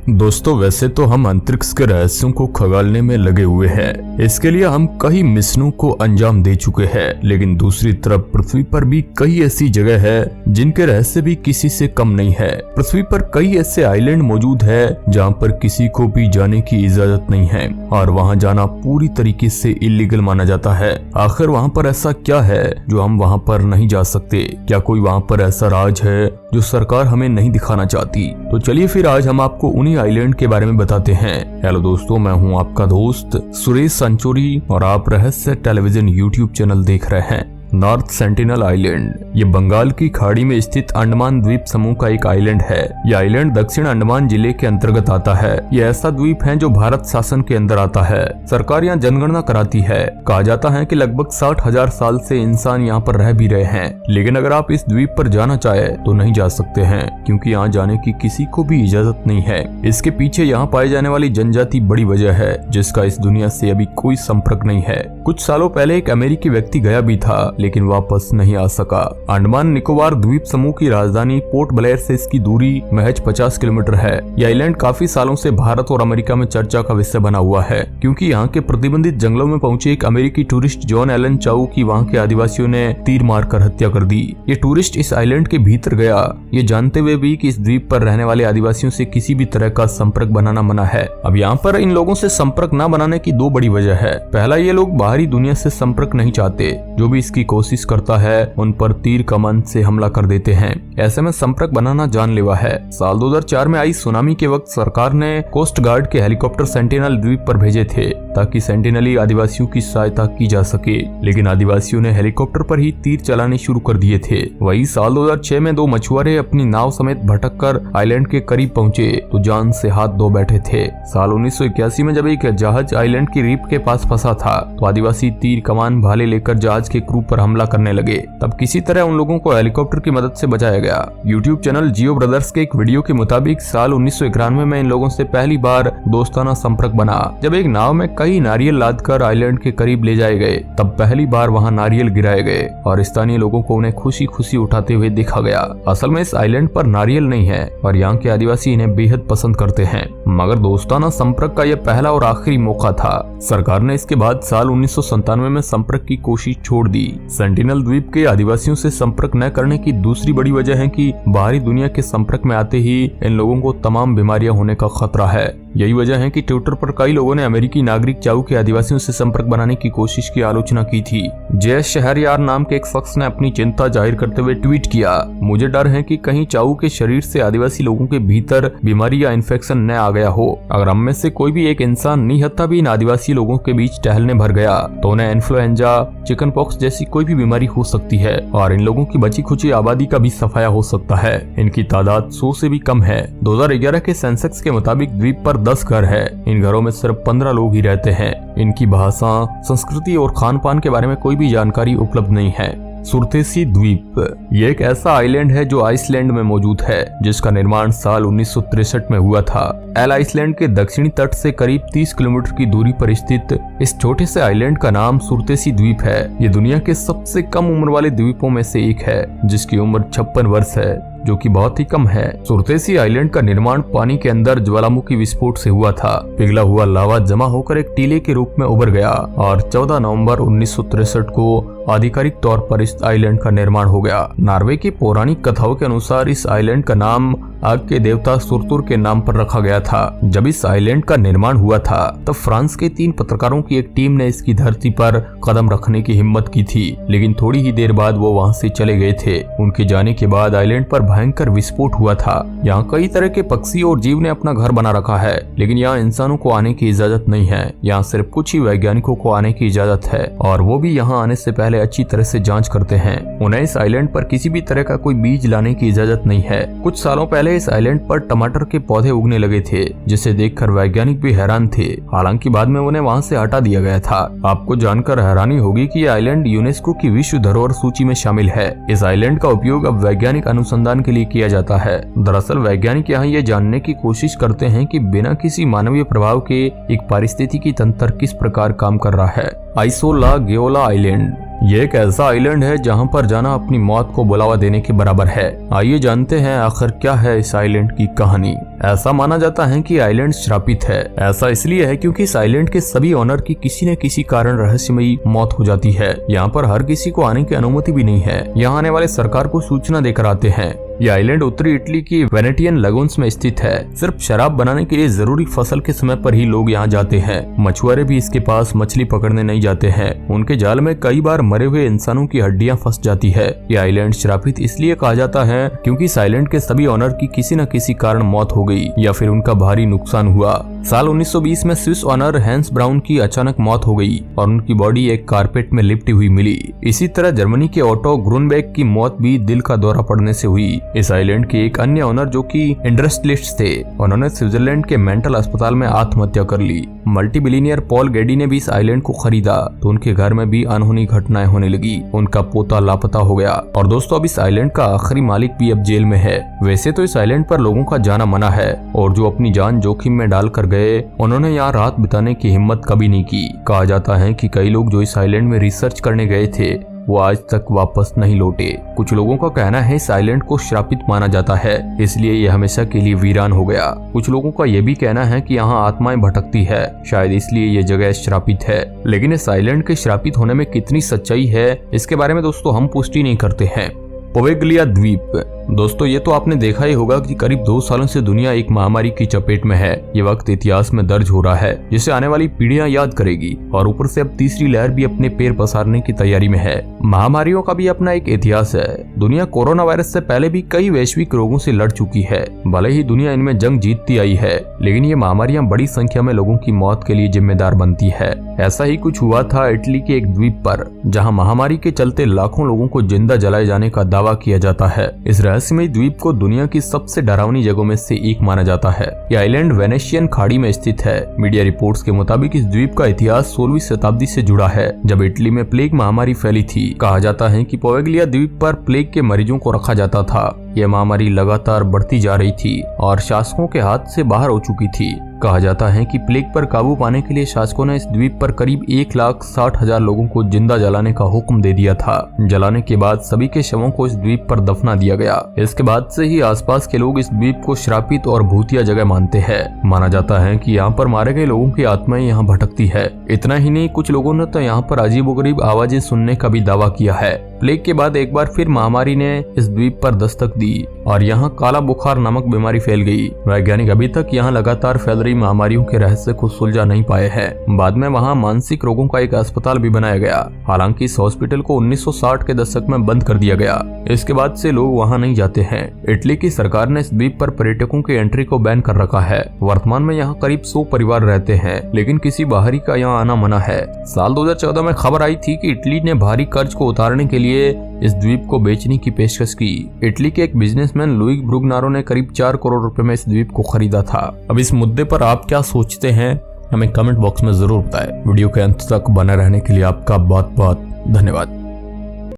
दोस्तों वैसे तो हम अंतरिक्ष के रहस्यों को खगालने में लगे हुए हैं। इसके लिए हम कई मिशनों को अंजाम दे चुके हैं, लेकिन दूसरी तरफ पृथ्वी पर भी कई ऐसी जगह है जिनके रहस्य भी किसी से कम नहीं है। पृथ्वी पर कई ऐसे आइलैंड मौजूद है जहाँ पर किसी को भी जाने की इजाजत नहीं है और वहाँ जाना पूरी तरीके से इलीगल माना जाता है। आखिर वहाँ पर ऐसा क्या है जो हम वहाँ पर नहीं जा सकते? क्या कोई वहाँ पर ऐसा राज है जो सरकार हमें नहीं दिखाना चाहती? तो चलिए फिर आज हम आपको उन्हीं आइलैंड के बारे में बताते हैं। हेलो दोस्तों, मैं हूं आपका दोस्त सुरेश संचोरी और आप रहस्य टेलीविजन यूट्यूब चैनल देख रहे हैं। नॉर्थ सेंटिनल आइलैंड ये बंगाल की खाड़ी में स्थित अंडमान द्वीप समूह का एक आइलैंड है। यह आइलैंड दक्षिण अंडमान जिले के अंतर्गत आता है। यह ऐसा द्वीप है जो भारत शासन के अंदर आता है। सरकार यहाँ जनगणना कराती है। कहा जाता है कि लगभग 60,000 साल से इंसान यहाँ पर रह भी रहे हैं, लेकिन अगर आप इस द्वीप पर जाना चाहे तो नहीं जा सकते हैं, क्योंकि यहाँ जाने की किसी को भी इजाजत नहीं है। इसके पीछे यहाँ पाई जाने वाली जनजाति बड़ी वजह है, जिसका इस दुनिया से अभी कोई संपर्क नहीं है। कुछ सालों पहले एक अमेरिकी व्यक्ति गया भी था, लेकिन वापस नहीं आ सका। अंडमान निकोबार द्वीप समूह की राजधानी पोर्ट ब्लेयर से इसकी दूरी महज 50 किलोमीटर है। यह आइलैंड काफी सालों से भारत और अमेरिका में चर्चा का विषय बना हुआ है, क्योंकि यहाँ के प्रतिबंधित जंगलों में पहुंचे एक अमेरिकी टूरिस्ट जॉन एलन चाउ की वहाँ के आदिवासियों ने तीर मारकर हत्या कर दी। ये टूरिस्ट इस आइलैंड के भीतर गया, ये जानते हुए भी कि इस द्वीप पर रहने वाले आदिवासियों से किसी भी तरह का संपर्क बनाना मना है। अब यहाँ पर इन लोगों से संपर्क न बनाने की दो बड़ी वजह है। पहला, ये लोग बाहरी दुनिया से संपर्क नहीं चाहते। जो भी इसकी कोशिश करता है उन पर तीर कमान से हमला कर देते हैं। ऐसे में संपर्क बनाना जानलेवा है। साल 2004 में आई सुनामी के वक्त सरकार ने कोस्ट गार्ड के हेलीकॉप्टर सेंटिनल द्वीप पर भेजे थे, ताकि सेंटिनली आदिवासियों की सहायता की जा सके, लेकिन आदिवासियों ने हेलीकॉप्टर पर ही तीर चलाने शुरू कर दिए थे। वही साल 2006 में दो मछुआरे अपनी नाव समेत भटककर आइलैंड के करीब पहुंचे तो जान से हाथ धो बैठे थे। साल 1981 में जब एक जहाज आइलैंड की रीप के पास फंसा था तो आदिवासी तीर कमान भाले लेकर जहाज के क्रू पर हमला करने लगे। तब किसी तरह उन लोगों को हेलीकॉप्टर की मदद से बचाया गया। यूट्यूब चैनल जियो ब्रदर्स के एक वीडियो के मुताबिक साल 1991 में इन लोगों से पहली बार दोस्ताना संपर्क बना। जब एक नाव में कई नारियल लादकर आइलैंड के करीब ले जाए गए, तब पहली बार वहां नारियल गिराए गए और स्थानीय लोगों को उन्हें खुशी खुशी उठाते हुए देखा गया। असल में इस आइलैंड पर नारियल नहीं है और यहाँ के आदिवासी इन्हें बेहद पसंद करते हैं। मगर दोस्ताना संपर्क का यह पहला और आखिरी मौका था। सरकार ने इसके बाद साल 1997 में संपर्क की कोशिश छोड़ दी। सेंटिनल द्वीप के आदिवासियों से संपर्क न करने की दूसरी बड़ी वजह है कि बाहरी दुनिया के संपर्क में आते ही इन लोगों को तमाम बीमारियां होने का खतरा है। यही वजह है कि ट्विटर पर कई लोगों ने अमेरिकी नागरिक चाउ के आदिवासियों से संपर्क बनाने की कोशिश की आलोचना की थी। जय शहरयार नाम के एक शख्स ने अपनी चिंता जाहिर करते हुए ट्वीट किया, मुझे डर है कि कहीं चाउ के शरीर से आदिवासी लोगों के भीतर बीमारी या इन्फेक्शन न आ गया हो। अगर हम में से कोई भी एक इंसान निहत्था भी इन आदिवासी लोगों के बीच टहलने भर गया तो उन्हें इन्फ्लुएंजा, चिकन पॉक्स जैसी कोई भी बीमारी हो सकती है और इन लोगों की बची खुची आबादी का भी सफाया हो सकता है। इनकी तादाद 100 से भी कम है। 2011 के सेंसस के मुताबिक द्वीप पर 10 घर है। इन घरों में सिर्फ 15 लोग ही रहते हैं। इनकी भाषा, संस्कृति और खान पान के बारे में कोई भी जानकारी उपलब्ध नहीं है। सुरतेसी द्वीप ये एक ऐसा आइलैंड है जो आइसलैंड में मौजूद है, जिसका निर्माण साल 1963 में हुआ था। एल आइसलैंड के दक्षिणी तट से करीब 30 किलोमीटर की दूरी पर स्थित इस छोटे से आइलैंड का नाम सुरतेसी द्वीप है। ये दुनिया के सबसे कम उम्र वाले द्वीपों में से एक है, जिसकी उम्र 56 वर्ष है, जो कि बहुत ही कम है। सुरतेसी आइलैंड का निर्माण पानी के अंदर ज्वालामुखी विस्फोट से हुआ था। पिघला हुआ लावा जमा होकर एक टीले के रूप में उभर गया और 14 नवंबर 1963 को आधिकारिक तौर पर इस आइलैंड का निर्माण हो गया। नॉर्वे की पौराणिक कथाओं के अनुसार इस आइलैंड का नाम आग के देवता सुरतुर के नाम पर रखा गया था। जब इस आइलैंड का निर्माण हुआ था तब फ्रांस के 3 पत्रकारों की एक टीम ने इसकी धरती पर कदम रखने की हिम्मत की थी, लेकिन थोड़ी ही देर बाद वो वहां से चले गए थे। उनके जाने के बाद आइलैंड पर भयंकर विस्फोट हुआ था। यहाँ कई तरह के पक्षी और जीव ने अपना घर बना रखा है, लेकिन यहाँ इंसानों को आने की इजाजत नहीं है। यहाँ सिर्फ कुछ ही वैज्ञानिकों को आने की इजाजत है और वो भी यहाँ आने से पहले अच्छी तरह से जांच करते हैं। उन्हें इस आइलैंड पर किसी भी तरह का कोई बीज लाने की इजाजत नहीं है। कुछ सालों पहले इस आइलैंड पर टमाटर के पौधे उगने लगे थे, जिसे देखकर वैज्ञानिक भी हैरान थे। हालांकि बाद में उन्हें वहां से हटा दिया गया था। आपको जानकर हैरानी होगी कि यह आइलैंड यूनेस्को की विश्व धरोहर सूची में शामिल है। इस आइलैंड का उपयोग अब वैज्ञानिक अनुसंधान के लिए किया जाता है। दरअसल वैज्ञानिक यहाँ ये जानने की कोशिश करते हैं कि बिना किसी मानवीय प्रभाव के एक पारिस्थितिकी तंत्र किस प्रकार काम कर रहा है। आइसोला गेओला आइलैंड ये एक ऐसा आइलैंड है जहाँ पर जाना अपनी मौत को बुलावा देने के बराबर है। आइए जानते हैं आखिर क्या है इस आइलैंड की कहानी। ऐसा माना जाता है कि आइलैंड श्रापित है। ऐसा इसलिए है क्योंकि इस आइलैंड के सभी ओनर की किसी न किसी कारण रहस्यमयी मौत हो जाती है। यहाँ पर हर किसी को आने की अनुमति भी नहीं है। यहाँ आने वाले सरकार को सूचना देकर आते हैं। यह आइलैंड उत्तरी इटली की वेनेटियन लगून्स में स्थित है। सिर्फ शराब बनाने के लिए जरूरी फसल के समय पर ही लोग यहाँ जाते हैं। मछुआरे भी इसके पास मछली पकड़ने नहीं जाते हैं। उनके जाल में कई बार मरे हुए इंसानों की हड्डियां फंस जाती है। यह आइलैंड श्रापित इसलिए कहा जाता है क्योंकि इस आइलैंड के सभी ओनर की किसी न किसी कारण मौत हो गई या फिर उनका भारी नुकसान हुआ। साल 1920 में स्विस ओनर हैंस ब्राउन की अचानक मौत हो गई और उनकी बॉडी एक कारपेट में लिपटी हुई मिली। इसी तरह जर्मनी के ऑटो ग्रुनबेक की मौत भी दिल का दौरा पड़ने से हुई। इस आइलैंड के एक अन्य ओनर जो कि इंडस्ट्रियलिस्ट थे, उन्होंने स्विट्जरलैंड के मेंटल अस्पताल में आत्महत्या कर ली। मल्टी बिलियनियर पॉल गेडी ने भी इस आइलैंड को खरीदा तो उनके घर में भी अनहोनी घटनाएं होने लगी। उनका पोता लापता हो गया और दोस्तों अब इस आइलैंड का आखिरी मालिक भी अब जेल में है। वैसे तो इस आइलैंड पर लोगों का जाना मना है और जो अपनी जान जोखिम में डालकर गए उन्होंने यहाँ रात बिताने की हिम्मत कभी नहीं की। कहा जाता है कि कई लोग जो इस आइलैंड में रिसर्च करने गए थे वो आज तक वापस नहीं लौटे। कुछ लोगों का कहना है इस आइलैंड को श्रापित माना जाता है, इसलिए ये हमेशा के लिए वीरान हो गया। कुछ लोगों का ये भी कहना है कि यहाँ आत्माएं भटकती है, शायद इसलिए ये जगह श्रापित है। लेकिन इस आइलैंड के श्रापित होने में कितनी सच्चाई है इसके बारे में दोस्तों हम पुष्टि नहीं करते हैं। पोवेगलिया द्वीप। दोस्तों ये तो आपने देखा ही होगा कि करीब 2 सालों से दुनिया एक महामारी की चपेट में है। ये वक्त इतिहास में दर्ज हो रहा है जिसे आने वाली पीढ़ियां याद करेगी और ऊपर से अब तीसरी लहर भी अपने पैर पसारने की तैयारी में है। महामारियों का भी अपना एक इतिहास है। दुनिया कोरोना वायरस से पहले भी कई वैश्विक रोगों से लड़ चुकी है। भले ही दुनिया इनमें जंग जीतती आई है लेकिन ये महामारियां बड़ी संख्या में लोगों की मौत के लिए जिम्मेदार बनती है। ऐसा ही कुछ हुआ था इटली के एक द्वीप पर, जहाँ महामारी के चलते लाखों लोगों को जिंदा जलाए जाने का दावा किया जाता है। इस रहस्यमय द्वीप को दुनिया की सबसे डरावनी जगहों में से एक माना जाता है। यह आइलैंड वेनेशियन खाड़ी में स्थित है। मीडिया रिपोर्ट्स के मुताबिक इस द्वीप का इतिहास 16वीं शताब्दी से जुड़ा है, जब इटली में प्लेग महामारी फैली थी। कहा जाता है कि पोवेगलिया द्वीप पर प्लेग के मरीजों को रखा जाता था। यह महामारी लगातार बढ़ती जा रही थी और शासकों के हाथ से बाहर हो चुकी थी। कहा जाता है कि प्लेग पर काबू पाने के लिए शासकों ने इस द्वीप पर करीब 1,60,000 लोगों को जिंदा जलाने का हुक्म दे दिया था। जलाने के बाद सभी के शवों को इस द्वीप पर दफना दिया गया। इसके बाद से ही आसपास के लोग इस द्वीप को श्रापित और भूतिया जगह मानते हैं। माना जाता है कि यहाँ पर मारे गए लोगों की आत्माएं यहाँ भटकती है। इतना ही नहीं, कुछ लोगों ने तो यहाँ पर अजीबोगरीब आवाजें सुनने का भी दावा किया है। प्लेग के बाद एक बार फिर महामारी ने इस द्वीप पर दस्तक दी और यहाँ काला बुखार नामक बीमारी फैल गई। वैज्ञानिक अभी तक यहाँ लगातार फैल रही महामारियों के रहस्य को सुलझा नहीं पाए हैं। बाद में वहाँ मानसिक रोगों का एक अस्पताल भी बनाया गया। हालांकि इस हॉस्पिटल को 1960 के दशक में बंद कर दिया गया। इसके बाद से लोग वहाँ नहीं जाते हैं। इटली की सरकार ने इस द्वीप पर पर्यटकों की एंट्री को बैन कर रखा है। वर्तमान में यहाँ करीब 100 परिवार रहते हैं, लेकिन किसी बाहरी का यहाँ आना मना है। साल 2014 में खबर आई थी कि इटली ने भारी कर्ज को उतारने के लिए इस द्वीप को बेचने की पेशकश की। इटली के एक बिजनेसमैन लुई ब्रुगनारो ने करीब 4 करोड़ रुपए में इस द्वीप को खरीदा था। अब इस मुद्दे पर आप क्या सोचते हैं हमें कमेंट बॉक्स में जरूर बताएं। वीडियो के अंत तक बने रहने के लिए आपका बहुत बहुत धन्यवाद।